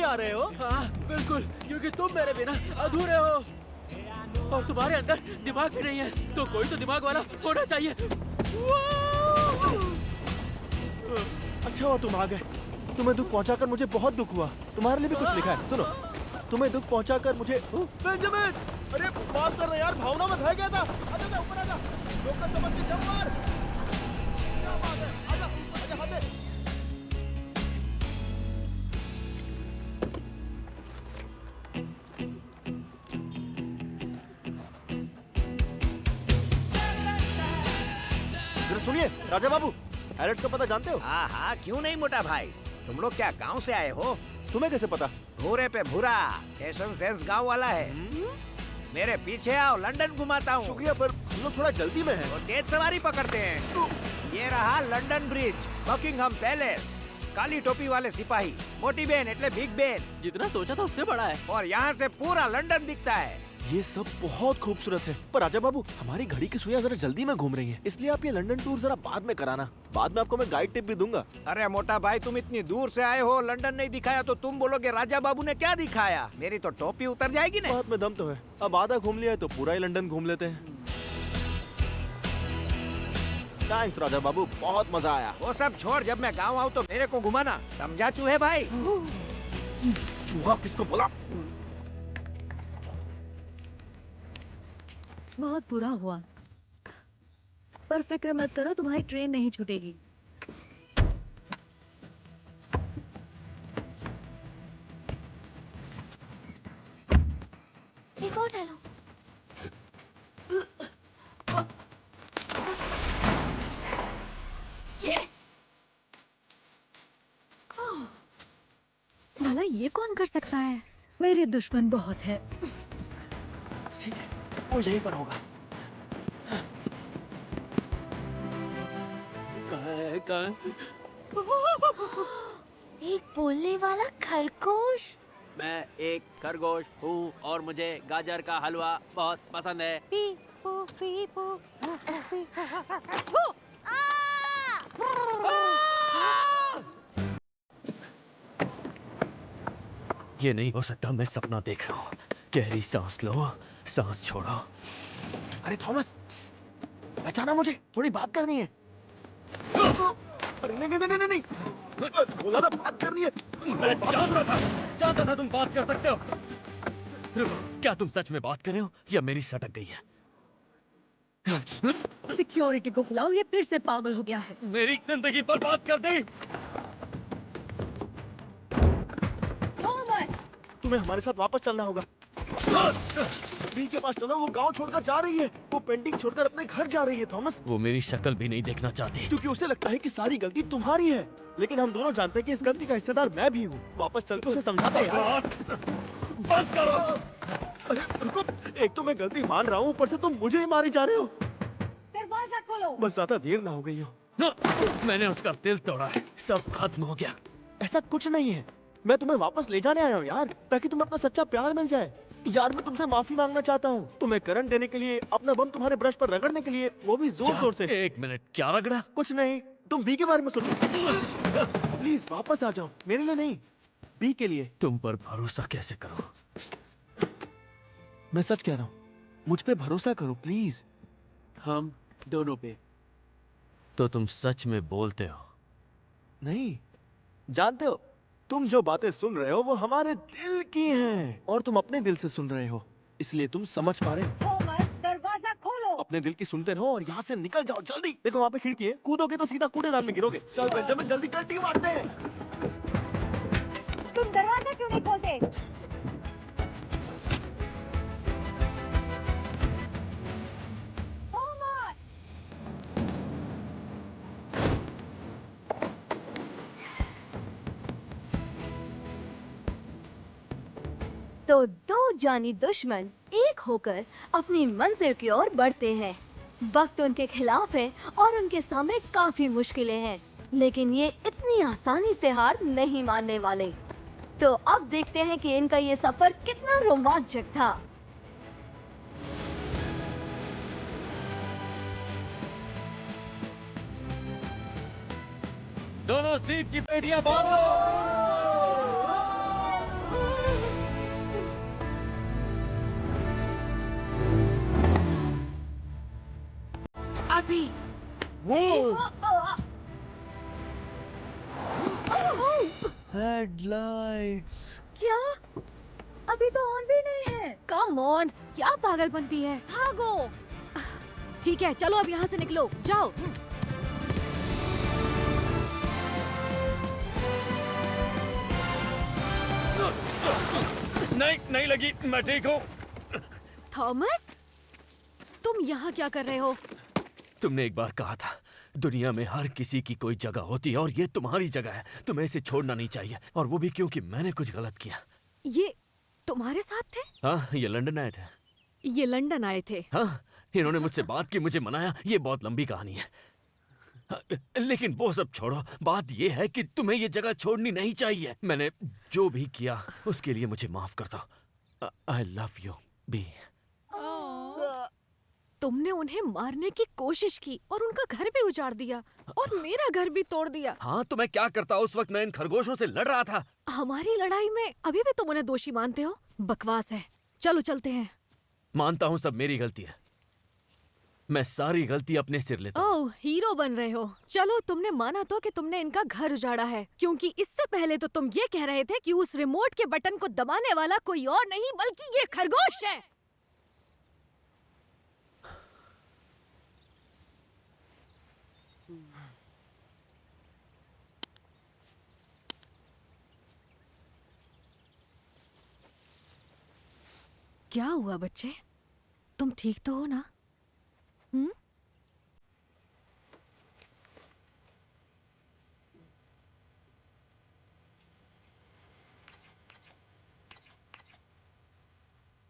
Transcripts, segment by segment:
आ रहे हो? हाँ बिल्कुल, क्योंकि तुम मेरे बिना अधूरे हो और तुम्हारे अंदर दिमाग भी नहीं है, तो कोई तो दिमाग वाला होना चाहिए। अच्छा हुआ तुम आ गए। तुम्हें दुख पहुंचाकर मुझे बहुत दुख हुआ। तुम्हारे लिए भी कुछ लिखा है, सुनो। तुम्हें दुख पहुंचाकर मुझे बेंजामिन, अरे माफ करना यार, भावना में बह गया था। आजा ऊपर आजा, लोकल समझ के जंप मार। क्या बात है, आजा आजा हाथ दे। जरा सुनिए राजा बाबू, एलेक्स का पता जानते हो? हाँ हाँ, क्यों नहीं मोटा भाई। तुम लोग क्या गांव से आए हो? तुम्हें कैसे पता? भूरे पे भूरा, फैशन सेंस गांव वाला है। मेरे पीछे आओ, लंदन घुमाता हूँ। शुक्रिया, पर हम लोग थोड़ा जल्दी में हैं। तो तेज सवारी पकड़ते हैं। ये रहा लंदन ब्रिज, बकिंगहम पैलेस, काली टोपी वाले सिपाही, मोटी बहन एटले बिग बहन। जितना सोचा था उससे बड़ा है। और यहाँ से पूरा लंदन दिखता है। ये सब बहुत खूबसूरत है, पर राजा बाबू हमारी घड़ी की सुइयां जरा जल्दी में घूम रही हैं, इसलिए आप ये लंदन टूर जरा बाद में कराना। बाद में आपको मैं गाइड टिप भी दूंगा। अरे मोटा भाई, तुम इतनी दूर से आए हो, लंदन नहीं दिखाया तो तुम बोलोगे राजा बाबू ने क्या दिखाया। मेरी तो टोपी उतर जाएगी ना। बात में दम तो है। अब आधा घूम लिया है तो पूरा ही लंदन घूम लेते हैं। थैंक्स राजा बाबू, बहुत मजा आया। वो सब छोड़, जब मैं गाँव आऊँ तो मेरे को घुमाना, समझा चूहे भाई। किसको बोला? बहुत बुरा हुआ, पर फिक्र मत करो, तुम्हारी ट्रेन नहीं छूटेगी। एक और डालो। यस! भला ये कौन कर सकता है? मेरे दुश्मन बहुत है। ठीक है, वो यहीं पर होगा। कहाँ? एक बोलने वाला खरगोश। मैं एक खरगोश हूँ और मुझे गाजर का हलवा बहुत पसंद है। पी पू पी पू। ये नहीं हो सकता, मैं सपना देख रहा हूँ। गहरी सांस लो, सांस छोड़ो। अरे थॉमस, बचाना मुझे, थोड़ी बात करनी है। अरे नहीं नहीं नहीं नहीं, बोला था बात करनी है। मैं जानता था तुम बात कर सकते हो। रुको, क्या तुम सच में बात कर रहे हो या मेरी सटक गई है? सिक्योरिटी को बुलाओ, ये फिर से पागल हो गया है। मेरी जिंदगी पर बात कर दी। थॉमस! तुम्हें हमारे साथ वापस चलना होगा। बी के पास चलो, वो गांव छोड़कर जा रही है। वो पेंटिंग छोड़कर अपने घर जा रही है थॉमस। वो मेरी शक्ल भी नहीं देखना चाहती। क्योंकि उसे लगता है कि सारी गलती तुम्हारी है, लेकिन हम दोनों जानते हैं कि इस गलती का हिस्सेदार मैं भी हूँ। वापस चलकर उसे समझाते हैं यार। बंद करो। अरे रुको, एक तो मैं गलती मान रहा हूँ, ऊपर से तुम मुझे ही मारी जा रहे हो। दरवाजा खोलो। बस ज्यादा देर ना हो गई हो। मैंने उसका दिल तोड़ा है, सब खत्म हो गया। ऐसा कुछ नहीं है, मैं तुम्हें वापस ले जाने आया हूँ यार, ताकि तुम्हें अपना सच्चा प्यार मिल जाए। यार मैं तुमसे माफी मांगना चाहता हूँ, तुम्हें करंट देने के लिए, अपना बम तुम्हारे ब्रश पर रगड़ने के लिए, वो भी जोर जोर से। एक मिनट, क्या रगड़ा? कुछ नहीं, तुम बी के बारे में सोचो। प्लीज वापस आ जाओ, मेरे लिए नहीं, बी के लिए। तुम पर भरोसा कैसे करूं? मैं सच कह रहा हूँ, मुझ पे भरोसा करो प्लीज। हम दोनों पे। तो तुम सच में बोलते हो? नहीं, जानते हो, तुम जो बातें सुन रहे हो वो हमारे दिल की हैं, और तुम अपने दिल से सुन रहे हो, इसलिए तुम समझ पा रहे हो। थॉमस, दरवाजा खोलो। अपने दिल की सुनते रहो और यहाँ से निकल जाओ जल्दी। देखो वहाँ पे खिड़की है, कूदोगे तो सीधा कूड़ेदान में गिरोगे। चल बेंजामिन, जल्दी कर, टीम मारते हैं। तुम दरवाजा क्यों नहीं खोलते? थॉमस! तो दो जानी दुश्मन एक होकर अपनी मंजिल की ओर बढ़ते हैं। वक्त उनके खिलाफ है और उनके सामने काफी मुश्किलें हैं, लेकिन ये इतनी आसानी से हार नहीं मानने वाले। तो अब देखते हैं कि इनका ये सफर कितना रोमांचक था। दोनों सीट की पेटियां बांधो। अभी। हेडलाइट्स। क्या? अभी तो ऑन भी नहीं है। कम ऑन, क्या पागलपंती है। भागो। ठीक है, चलो अब यहाँ से निकलो, जाओ। नहीं नहीं लगी, मैं ठीक हूँ। थॉमस, तुम यहाँ क्या कर रहे हो? तुमने एक बार कहा था दुनिया में हर किसी की कोई जगह होती है और ये तुम्हारी जगह है। तुम्हें इसे छोड़ना नहीं चाहिए, और वो भी क्योंकि मैंने कुछ गलत किया। ये तुम्हारे साथ थे? हाँ, ये लंदन आए थे। ये लंदन आए थे? हाँ, इन्होंने मुझसे बात की, मुझे मनाया। ये बहुत लंबी कहानी है। हाँ, लेकिन वो सब छोड़ो, बात ये है कि तुम्हें ये जगह छोड़नी नहीं चाहिए। मैंने जो भी किया उसके लिए मुझे माफ कर दो। I love you B. तुमने उन्हें मारने की कोशिश की और उनका घर भी उजाड़ दिया और मेरा घर भी तोड़ दिया। हाँ, तो मैं क्या करता? उस वक्त मैं इन खरगोशों से लड़ रहा था। हमारी लड़ाई में अभी भी तुम उन्हें दोषी मानते हो? बकवास है। चलो चलते हैं। मानता हूँ सब मेरी गलती है। मैं सारी गलती अपने सिर लेता हूँ। ओह, हीरो बन रहे हो। चलो, तुमने माना तो कि तुमने इनका घर उजाड़ा है, क्योंकि इससे पहले तो तुम ये कह रहे थे कि उस रिमोट के बटन को दबाने वाला कोई और नहीं बल्कि ये खरगोश है। क्या हुआ बच्चे? तुम ठीक तो हो ना? हम्म?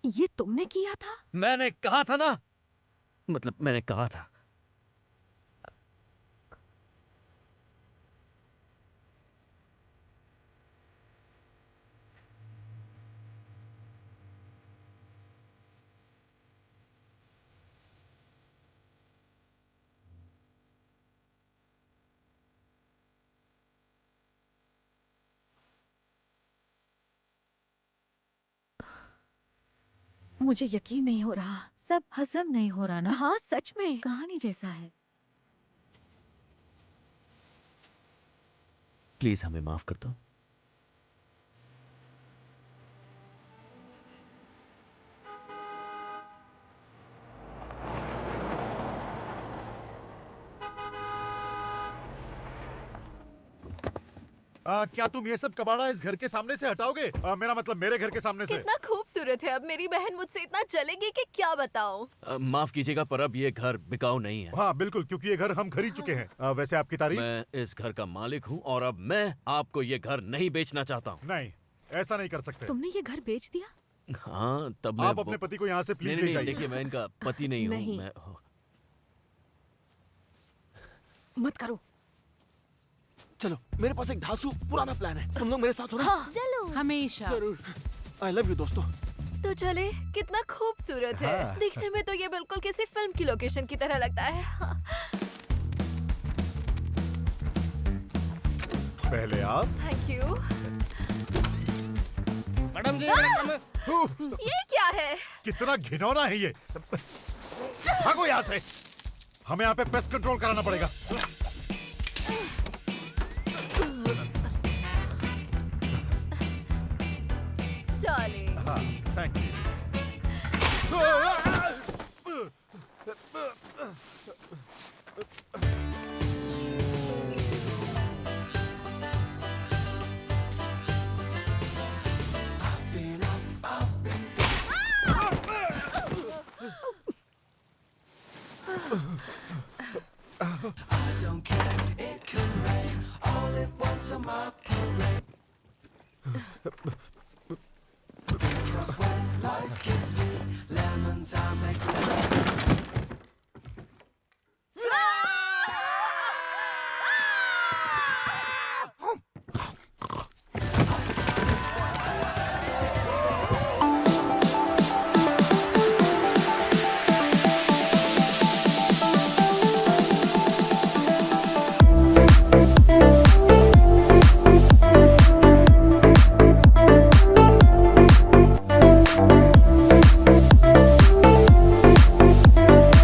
ये तुमने किया था? मैंने कहा था ना, मतलब मैंने कहा था। मुझे यकीन नहीं हो रहा। सब हजम नहीं हो रहा ना? हाँ, सच में। कहानी जैसा है। प्लीज हमें माफ कर दो। क्या तुम ये सब कबाड़ा इस घर के सामने से हटाओगे? मेरा मतलब मेरे घर के सामने से। कितना खूबसूरत है। अब मेरी बहन मुझसे इतना जलेगी कि क्या बताऊं। माफ कीजिएगा, पर अब ये घर बिकाऊ नहीं है। हाँ बिल्कुल, क्योंकि ये घर हम खरीद चुके हैं। वैसे आपकी तारीफ? मैं इस घर का मालिक हूँ और अब मैं आपको ये घर नहीं बेचना चाहता हूँ। नहीं, ऐसा नहीं कर सकते। तुमने ये घर बेच दिया? हाँ, तब मैं आप अपने पति को यहाँ से प्लीज ले जाइए। देखिए, मैं इनका पति नहीं हूँ। नहीं। मैं मत करो। चलो, मेरे पास एक धांसू पुराना प्लान है। तुम लोग मेरे साथ हो ना? हाँ, चलो। हमेशा। जरूर। आई लव यू दोस्तों। तो चले, कितना खूबसूरत है। हाँ। दिखने में तो ये बिल्कुल किसी फिल्म की लोकेशन की तरह लगता है। हाँ। पहले आप। Thank you. मैडम जी, ये क्या है? कितना घिनौना है ये। भागो यहाँ से। हमें यहाँ पे पेस्ट कंट्रोल कराना पड़ेगा। डार्लिंग। हाँ, थैंक यू।